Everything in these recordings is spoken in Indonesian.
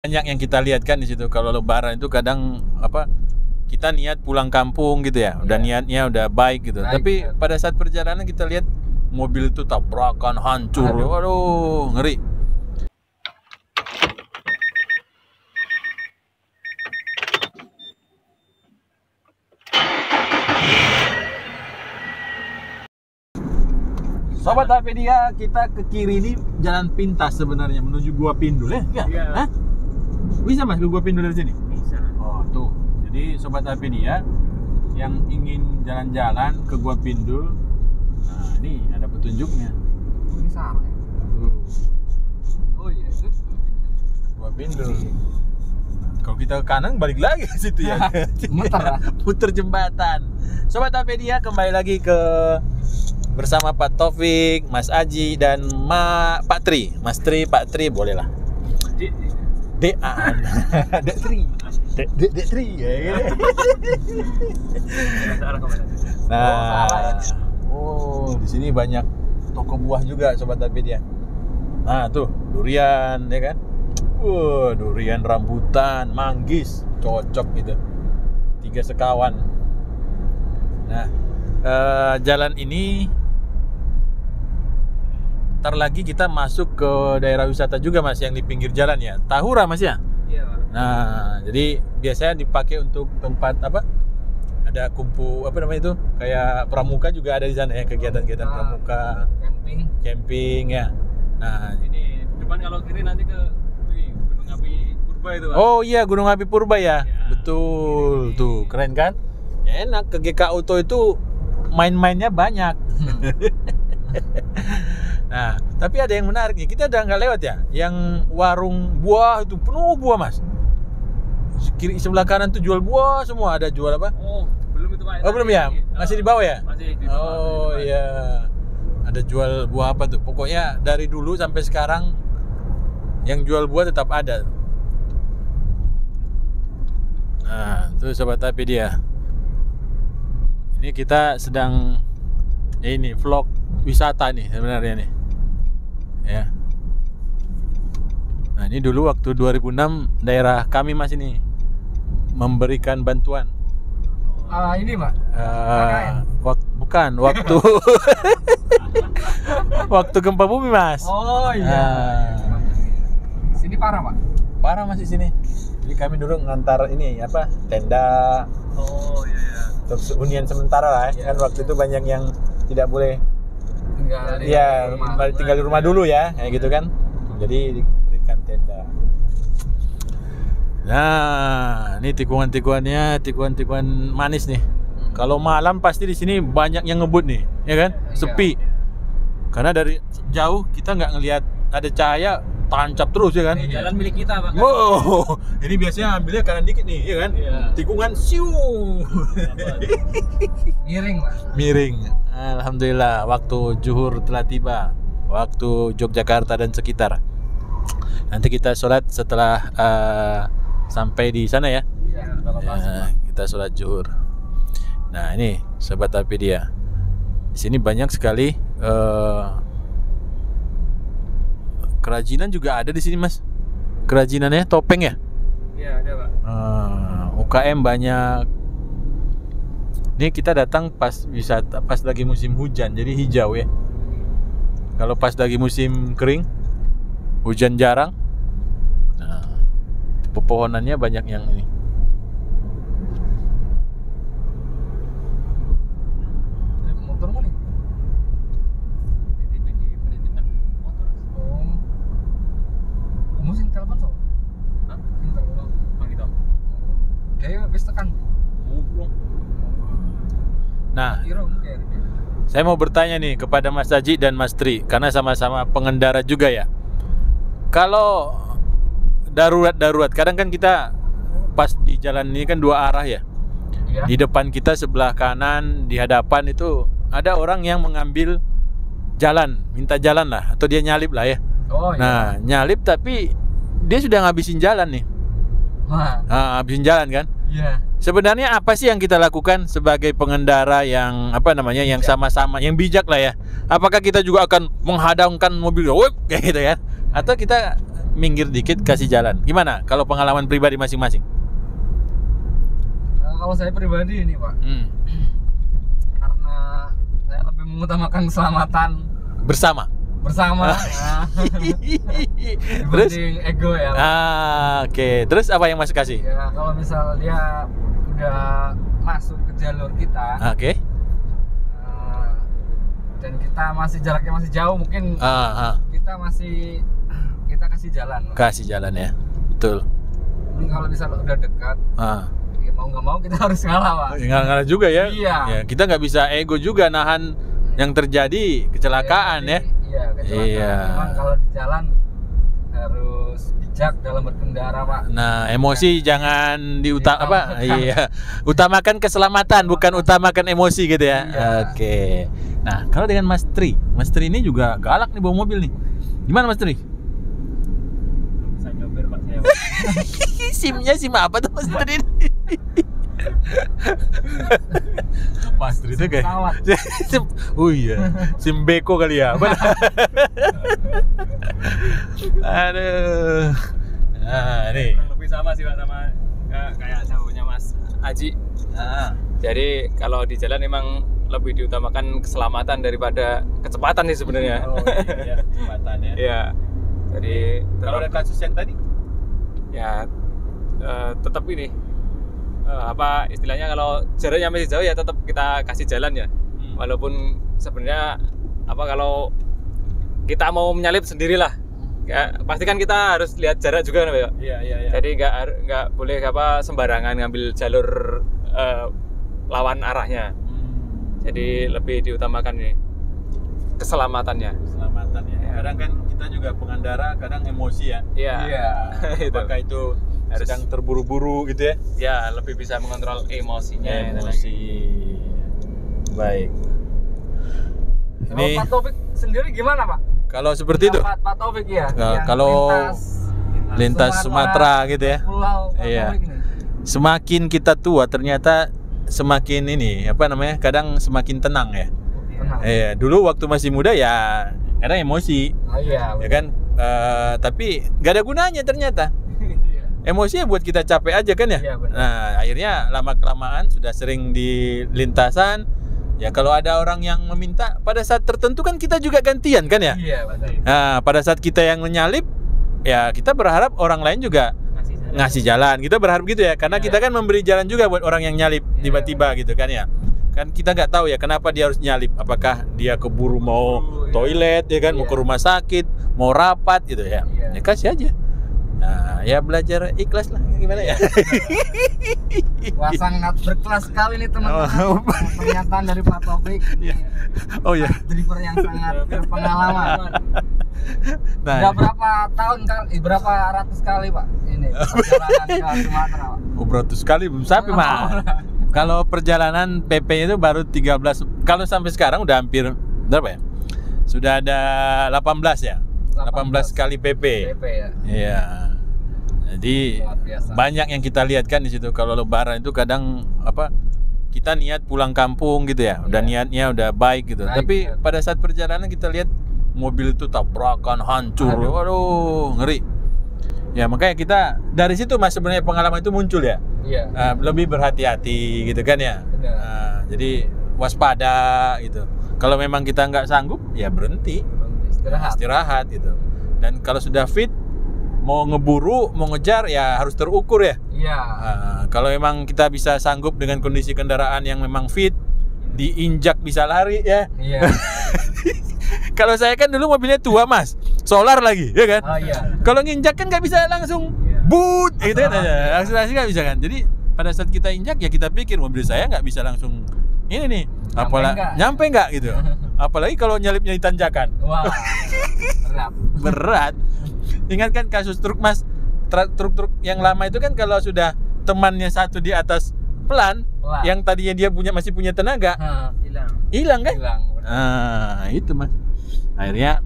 Banyak yang kita lihat kan di situ kalau Lebaran itu kadang apa kita niat pulang kampung gitu ya, udah niatnya udah baik gitu. Tapi pada saat perjalanan kita lihat mobil itu tabrakan, hancur, waduh ngeri. Sobat Apedia, kita ke kiri ini jalan pintas sebenarnya menuju Gua Pindul ya? Iya. Hah? Bisa Mas ke Gua Pindul dari sini? Bisa. Oh tuh, jadi Sobat Apedia yang ingin jalan-jalan ke Gua Pindul, nah ini ada petunjuknya. Ini sama ya? Tuh, Oh iya, itu. Gua Pindul. Kalau kita ke kanan balik lagi ke situ ya. Muter lah. Puter jembatan. Sobat Apedia kembali lagi ke bersama Pak Taufik, Mas Aji dan Pak Tri. Mas Tri, Pak Tri boleh lah. Dek Tri. Dek Tri ya. Nah, oh di sini banyak toko buah juga Sobat Apedia. Nah tuh durian ya kan. Durian rambutan, manggis, cocok gitu. 3 sekawan. Nah, jalan ini ntar lagi kita masuk ke daerah wisata juga Mas yang di pinggir jalan ya. Tahura Mas ya? Iya, Pak. Nah, jadi biasanya dipakai untuk tempat apa? Ada kumpul apa namanya itu? Kayak pramuka juga ada di sana ya, kegiatan-kegiatan pramuka, camping ya. Nah, Ini depan kalau kiri nanti ke Gunung Api Purba itu, Pak. oh iya Gunung Api Purba ya. Betul. Tuh, keren kan? Ya, enak ke GK Auto itu main-mainnya banyak. Nah, tapi ada yang menarik nih. Kita udah nggak lewat ya. Yang warung buah itu penuh buah Mas. Kiri sebelah kanan tuh jual buah semua. Ada jual apa? Oh, belum itu, Pak. Oh belum ya? Masih di bawah ya? Masih di bawah. Oh iya. Ada jual buah apa tuh? Pokoknya dari dulu sampai sekarang yang jual buah tetap ada. Nah, tuh Sobat Apedia. Ini kita sedang ini vlog wisata nih sebenarnya nih. Ya. Nah, ini dulu waktu 2006 daerah kami Mas ini memberikan bantuan. Ini, Pak. Bukan waktu waktu gempa bumi Mas. Oh iya. Sini parah, Pak. Parah Mas di sini. Jadi kami dulu ngantar ini apa tenda. Oh iya. Untuk hunian sementara lah ya. Kan waktu itu banyak yang tidak boleh tinggal di rumah dulu ya, kayak gitu kan. Jadi diberikan tenda. Nah, ini tikungan-tikungannya, tikungan manis nih. Kalau malam pasti di sini banyak yang ngebut nih, ya kan? Sepi. Karena dari jauh kita nggak ngelihat ada cahaya, tancap terus ya kan? Jalan milik kita, Pak. Wow, ini biasanya ambilnya kanan dikit nih, ya kan? Iya. Tikungan siu. Miring, Pak. Miring. Alhamdulillah, waktu zuhur telah tiba. Waktu Yogyakarta dan sekitar. Nanti kita sholat setelah sampai di sana ya. Iya, Kita sholat zuhur. Nah ini Sobat Apedia. Di sini banyak sekali kerajinan juga ada di sini Mas. Kerajinannya topeng ya? Iya, ada, Pak. UKM banyak. Ini kita datang pas wisata, pas lagi musim hujan, jadi hijau ya. Kalau pas lagi musim kering, hujan jarang. Nah, pepohonannya banyak yang ini. Motor mana? Di penitipan motor. Oh. Kamu sing telepon so? Hah? Sing telepon. Bang itu. Dia wis tekan. Nah, Kira mungkin. saya mau bertanya nih kepada Mas Haji dan Mas Tri, karena sama-sama pengendara juga ya. Kalau darurat, kadang kan kita pas di jalan ini kan 2 arah ya. Iya. Di depan kita sebelah kanan, di hadapan itu ada orang yang mengambil jalan, minta jalan lah, atau dia nyalip lah ya. Oh iya. Nah, nyalip tapi dia sudah ngabisin jalan nih. Wah. Ngabisin jalan kan? Iya. Sebenarnya apa sih yang kita lakukan sebagai pengendara yang apa namanya, yang sama-sama, yang bijak lah ya? Apakah kita juga akan menghadangkan mobil, kayak gitu ya? Atau kita minggir dikit kasih jalan. Gimana kalau pengalaman pribadi masing-masing? Kalau saya pribadi ini Pak, karena saya lebih mengutamakan keselamatan Bersama. bersama Terus? dibanding ego ya Pak. Oke. Terus apa yang Mas kasih? Ya kalau misal dia udah masuk ke jalur kita, Oke. dan kita masih jaraknya masih jauh, mungkin kita kasih jalan. Kasih jalan ya. Betul. Ini kalau misal udah dekat, ya mau nggak mau kita harus ngalah Pak. Ngalah juga ya. Iya. Ya, kita nggak bisa ego juga nahan yang terjadi kecelakaan ya. Iya, kecelakaan. Iya. Memang kalau di jalan harus bijak dalam berkendara Pak. Nah, emosi jangan Diutamakan. Iya. Utamakan keselamatan, bukan utamakan emosi gitu ya. Iya. Oke. Nah, kalau dengan Mas Tri ini juga galak nih bawa mobil nih. Gimana Mas Tri? Bisa nyopir Pak saya. SIM-nya SIM apa tuh Mas Tri? Mas Tri itu kayak Pesawat. oh iya, SIM Beko kali ya. Aduh. Nah, nih. Lebih sama sih Pak, sama kayak jauhnya Mas Aji. Jadi kalau di jalan memang lebih diutamakan keselamatan daripada kecepatan sih sebenarnya. Oh iya, kecepatan ya. Iya. Jadi Kalau ada kasus yang tadi? ya tetap ini apa istilahnya, kalau jaraknya masih jauh ya tetap kita kasih jalan ya. Walaupun sebenarnya apa, kalau kita mau menyalip sendirilah, ya, pasti kan kita harus lihat jarak juga kan Pak. Iya. Jadi nggak boleh apa sembarangan ngambil jalur lawan arahnya. Jadi lebih diutamakan ini keselamatannya. Keselamatan ya. Kadang kan kita juga pengendara kadang emosi ya. Iya. Itu. Apakah itu Harus- sedang terburu-buru gitu ya? Ya lebih bisa mengontrol emosinya. Emosi. Baik. Kalau Ini Pak Taufik sendiri gimana Pak? kalau seperti itu Pak Taufik ya. Nah, yang kalau lintas Sumatera gitu ya. Pulau Pak Iya. Taufik ini. Semakin kita tua ternyata semakin ini apa namanya? Kadang semakin tenang ya. Tenang. Dulu waktu masih muda ya kadang emosi, Oh iya. ya kan? Tapi gak ada gunanya ternyata. Iya. Emosinya buat kita capek aja kan ya. Iya, benar. Nah, akhirnya lama kelamaan sudah sering di lintasan. Ya kalau ada orang yang meminta pada saat tertentu kan kita juga gantian kan ya. Iya, betul. Nah, pada saat kita yang menyalip ya kita berharap orang lain juga ngasih jalan. Kita berharap gitu ya, karena Iya. kita kan memberi jalan juga buat orang yang nyalip Iya. tiba-tiba gitu kan ya. Kan kita nggak tahu ya kenapa dia harus nyalip. Apakah dia keburu mau Iya. toilet ya kan, mau Iya. ke rumah sakit, mau rapat gitu ya. Iya. Ya kasih aja. Nah, ya belajar ikhlas lah gimana ya. Wah, sangat berkelas sekali nih teman-teman. Pernyataan dari Pak Taufik. Iya. Oh ya. Driver yang sangat berpengalaman. Nah, Udah berapa tahun kali, berapa ratus kali Pak ini perjalanan ke Sumatera Pak? beratus kali belum sampai mah. Kalau perjalanan PP itu baru 13. Kalau sampai sekarang udah hampir berapa ya? Sudah ada 18 ya. 18 kali PP. PP ya. Iya. Jadi Luar biasa. banyak yang kita lihat kan di situ. Kalau lebaran itu kadang apa? Kita niat pulang kampung gitu ya. Udah Iya. niatnya udah baik gitu. Baik, Tapi ya. pada saat perjalanan kita lihat mobil itu tabrakan, hancur. Aduh. Waduh, ngeri. Ya makanya kita dari situ Mas sebenarnya pengalaman itu muncul ya. Iya. Lebih berhati-hati gitu kan ya. Benar. Jadi waspada gitu. Kalau memang kita nggak sanggup ya berhenti, istirahat gitu. Dan kalau sudah fit mau ngeburu, mau ngejar ya harus terukur ya. Iya. Kalau memang kita bisa sanggup dengan kondisi kendaraan yang memang fit, diinjak bisa lari ya. Iya. Kalau saya kan dulu mobilnya tua Mas, solar lagi ya kan. Oh iya. Kalau nginjak kan nggak bisa langsung boot gitu kan, akselerasi nggak bisa kan. Jadi pada saat kita injak ya kita pikir mobil saya nggak bisa langsung ini nih, nyampe nggak gitu. Apalagi kalau nyalipnya di tanjakan, Wah. berat. Ingat kan kasus truk Mas, truk-truk yang lama itu kan kalau sudah temannya satu di atas pelan, yang tadinya dia masih punya tenaga, hilang kan? Hilang. Nah, itu Mas. Akhirnya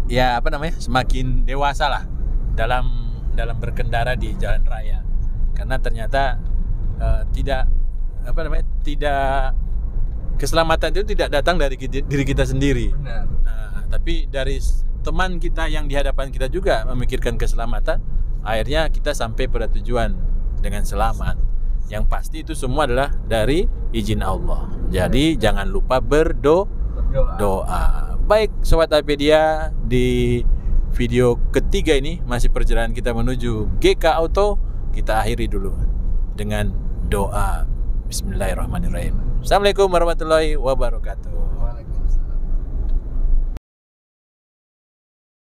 ya apa namanya? Semakin dewasa lah dalam berkendara di jalan raya. Karena ternyata tidak keselamatan itu tidak datang dari diri kita sendiri. Benar. Nah, tapi dari teman kita yang di hadapan kita juga memikirkan keselamatan, akhirnya kita sampai pada tujuan dengan selamat. Yang pasti itu semua adalah dari izin Allah. Jadi jangan lupa berdoa. Baik Sobat Apedia, di video ketiga ini masih perjalanan kita menuju GK Auto. Kita akhiri dulu dengan doa. Bismillahirrahmanirrahim. Assalamualaikum warahmatullahi wabarakatuh.